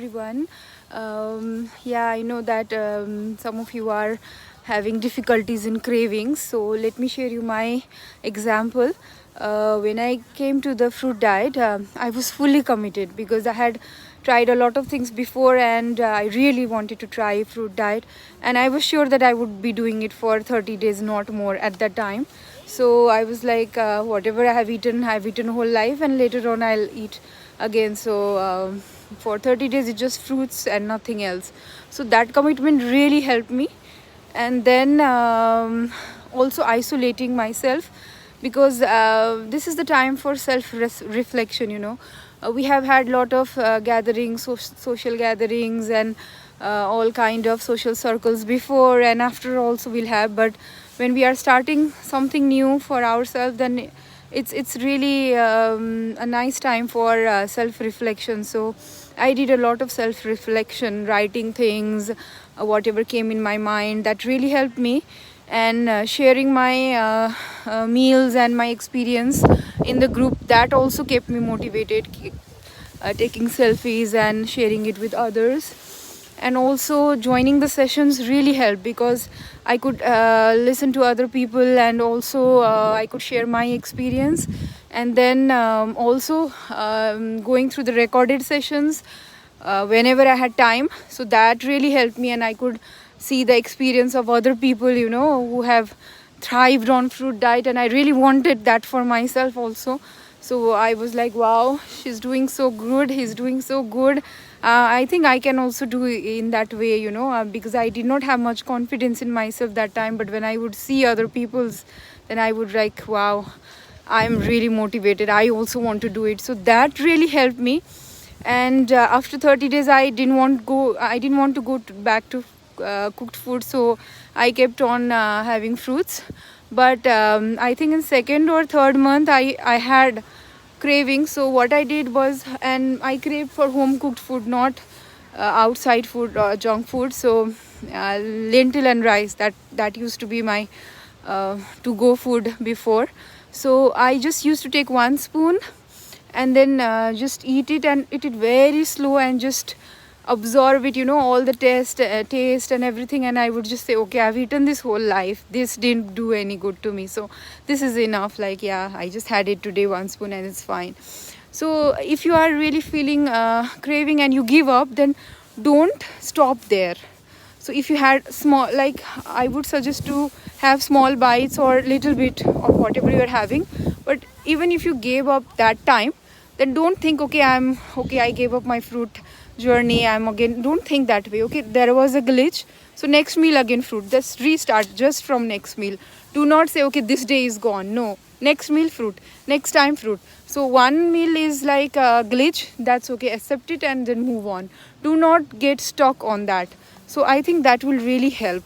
Everyone. Yeah, I know that some of you are having difficulties in cravings, so let me share you my example. When I came to the fruit diet, I was fully committed because I had tried a lot of things before, and I really wanted to try fruit diet, and I was sure that I would be doing it for 30 days, not more at that time. So I was like, whatever I've eaten whole life, and later on I'll eat again. So for 30 days it's just fruits and nothing else. So that commitment really helped me. And then also isolating myself, because this is the time for self reflection, we have had lot of gatherings, social gatherings, and all kind of social circles before and after also we'll have. But when we are starting something new for ourselves, then it's really a nice time for self reflection. So I did a lot of self reflection, writing things, whatever came in my mind. That really helped me. And sharing my meals and my experience in the group, that also kept me motivated. Taking selfies and sharing it with others, and also joining the sessions really helped, because I could listen to other people, and also I could share my experience. And then also going through the recorded sessions whenever I had time. So that really helped me, and I could see the experience of other people, who have thrived on fruit diet, and I really wanted that for myself also. So I was like, wow, she's doing so good, he's doing so good. I think I can also do in that way, because I did not have much confidence in myself that time. But when I would see other people's, then I would like, wow, I'm really motivated, I also want to do it. So that really helped me. And after 30 days I didn't want to go back to cooked food, so I kept on having fruits. But I think in second or third month I had craving. So what I did was, and I craved for home cooked food, not outside food or junk food. So lentil and rice, that used to be my to go food before. So I just used to take 1 spoon, and then just eat it, and eat it very slow, and just absorb it, all the taste and everything. And I would just say, okay, I've eaten this whole life, this didn't do any good to me, so this is enough. Like, yeah, I just had it today, 1 spoon, and it's fine. So if you are really feeling craving and you give up, then don't stop there. So if you had small, like, I would suggest to have small bites or little bit of whatever you are having. But even if you gave up that time, then don't think, okay, I gave up my fruit journey, I'm again. Don't think that way. Okay, there was a glitch, so next meal again fruit. Just restart just from next meal. Do not say, okay, this day is gone. No, next meal fruit, next time fruit. So one meal is like a glitch, that's okay, accept it and then move on. Do not get stuck on that. So I think that will really help.